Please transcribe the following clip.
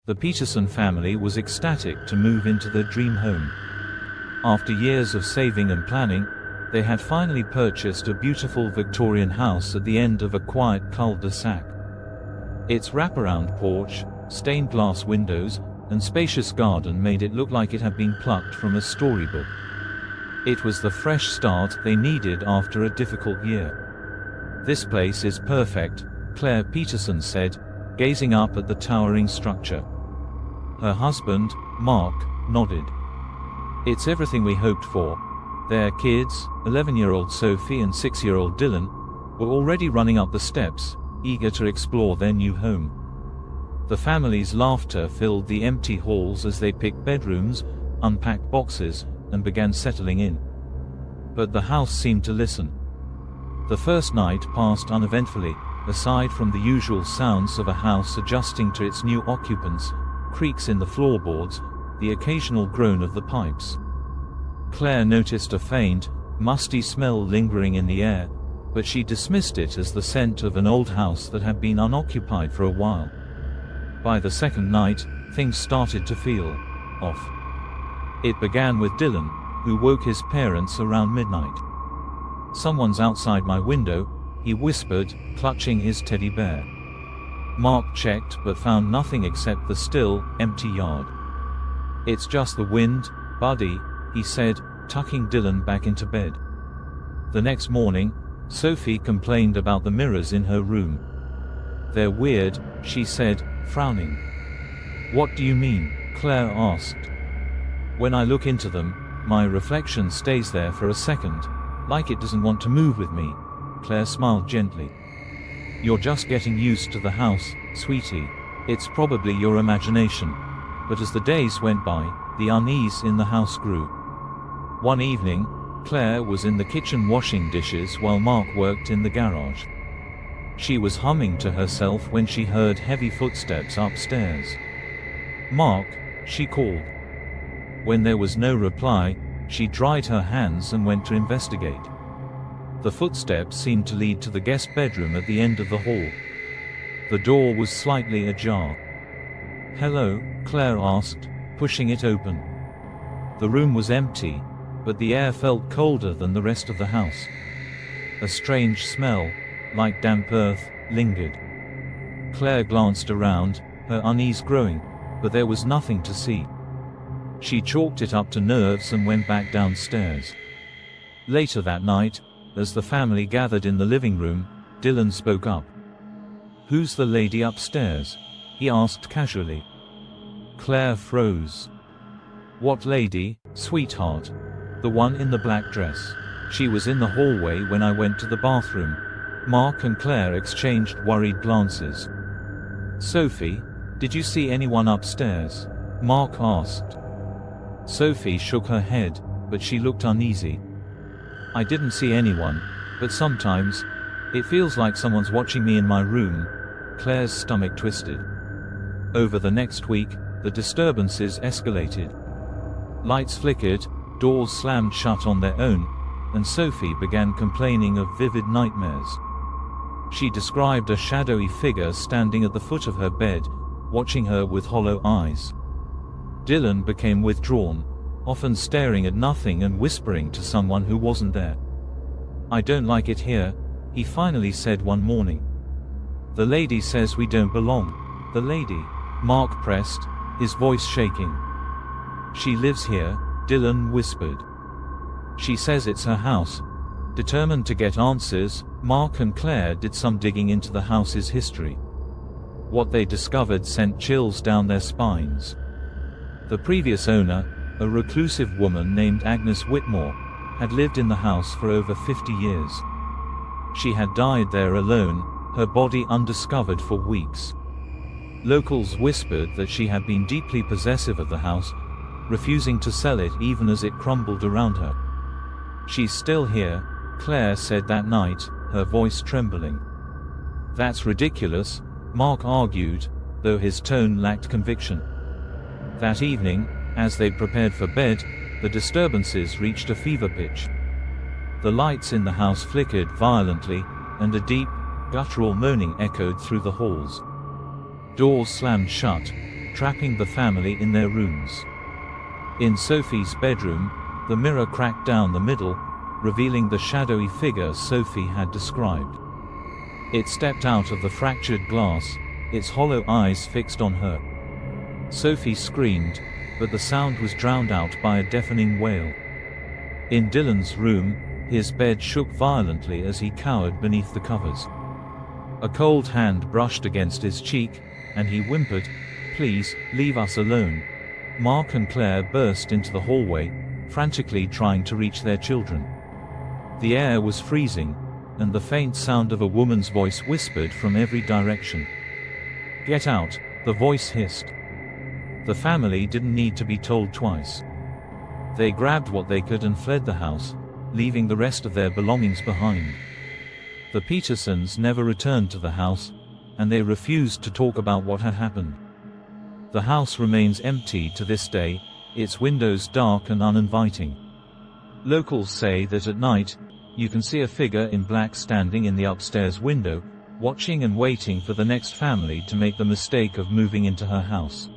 The Peterson family was ecstatic to move into their dream home. After years of saving and planning, they had finally purchased a beautiful Victorian house at the end of a quiet cul-de-sac. Its wraparound porch, stained glass windows, and spacious garden made it look like it had been plucked from a storybook. It was the fresh start they needed after a difficult year. "This place is perfect," Claire Peterson said, gazing up at the towering structure. Her husband, Mark, nodded. "It's everything we hoped for." Their kids, 11-year-old Sophie and 6-year-old Dylan, were already running up the steps, eager to explore their new home. The family's laughter filled the empty halls as they picked bedrooms, unpacked boxes, and began settling in. But the house seemed to listen. The first night passed uneventfully, aside from the usual sounds of a house adjusting to its new occupants, creaks in the floorboards, the occasional groan of the pipes. Claire noticed a faint, musty smell lingering in the air, but she dismissed it as the scent of an old house that had been unoccupied for a while. By the second night, things started to feel off. It began with Dylan, who woke his parents around midnight. "Someone's outside my window," he whispered, clutching his teddy bear. Mark checked but found nothing except the still, empty yard. "It's just the wind, buddy," he said, tucking Dylan back into bed. The next morning, Sophie complained about the mirrors in her room. "They're weird," she said, frowning. "What do you mean?" Claire asked. "When I look into them, my reflection stays there for a second, like it doesn't want to move with me." Claire smiled gently. "You're just getting used to the house, sweetie. It's probably your imagination." But as the days went by, the unease in the house grew. One evening, Claire was in the kitchen washing dishes while Mark worked in the garage. She was humming to herself when she heard heavy footsteps upstairs. "Mark," she called. When there was no reply, she dried her hands and went to investigate. The footsteps seemed to lead to the guest bedroom at the end of the hall. The door was slightly ajar. "Hello?" Claire asked, pushing it open. The room was empty, but the air felt colder than the rest of the house. A strange smell, like damp earth, lingered. Claire glanced around, her unease growing, but there was nothing to see. She chalked it up to nerves and went back downstairs. Later that night, as the family gathered in the living room, Dylan spoke up. "Who's the lady upstairs?" he asked casually. Claire froze. "What lady, sweetheart?" "The one in the black dress. She was in the hallway when I went to the bathroom." Mark and Claire exchanged worried glances. "Sophie, did you see anyone upstairs?" Mark asked. Sophie shook her head, but she looked uneasy. "I didn't see anyone, but sometimes, it feels like someone's watching me in my room." Claire's stomach twisted. Over the next week, the disturbances escalated. Lights flickered, doors slammed shut on their own, and Sophie began complaining of vivid nightmares. She described a shadowy figure standing at the foot of her bed, watching her with hollow eyes. Dylan became withdrawn, often staring at nothing and whispering to someone who wasn't there. "I don't like it here," he finally said one morning. "The lady says we don't belong." "The lady?" Mark pressed, his voice shaking. "She lives here," Dylan whispered. "She says it's her house." Determined to get answers, Mark and Claire did some digging into the house's history. What they discovered sent chills down their spines. The previous owner, a reclusive woman named Agnes Whitmore, had lived in the house for over 50 years. She had died there alone, her body undiscovered for weeks. Locals whispered that she had been deeply possessive of the house, refusing to sell it even as it crumbled around her. "She's still here," Claire said that night, her voice trembling. "That's ridiculous," Mark argued, though his tone lacked conviction. That evening, as they prepared for bed, the disturbances reached a fever pitch. The lights in the house flickered violently, and a deep, guttural moaning echoed through the halls. Doors slammed shut, trapping the family in their rooms. In Sophie's bedroom, the mirror cracked down the middle, revealing the shadowy figure Sophie had described. It stepped out of the fractured glass, its hollow eyes fixed on her. Sophie screamed, but the sound was drowned out by a deafening wail. In Dylan's room, his bed shook violently as he cowered beneath the covers. A cold hand brushed against his cheek, and he whimpered, "Please, leave us alone." Mark and Claire burst into the hallway, frantically trying to reach their children. The air was freezing, and the faint sound of a woman's voice whispered from every direction. "Get out," the voice hissed. The family didn't need to be told twice. They grabbed what they could and fled the house, leaving the rest of their belongings behind. The Petersons never returned to the house, and they refused to talk about what had happened. The house remains empty to this day, its windows dark and uninviting. Locals say that at night, you can see a figure in black standing in the upstairs window, watching and waiting for the next family to make the mistake of moving into her house.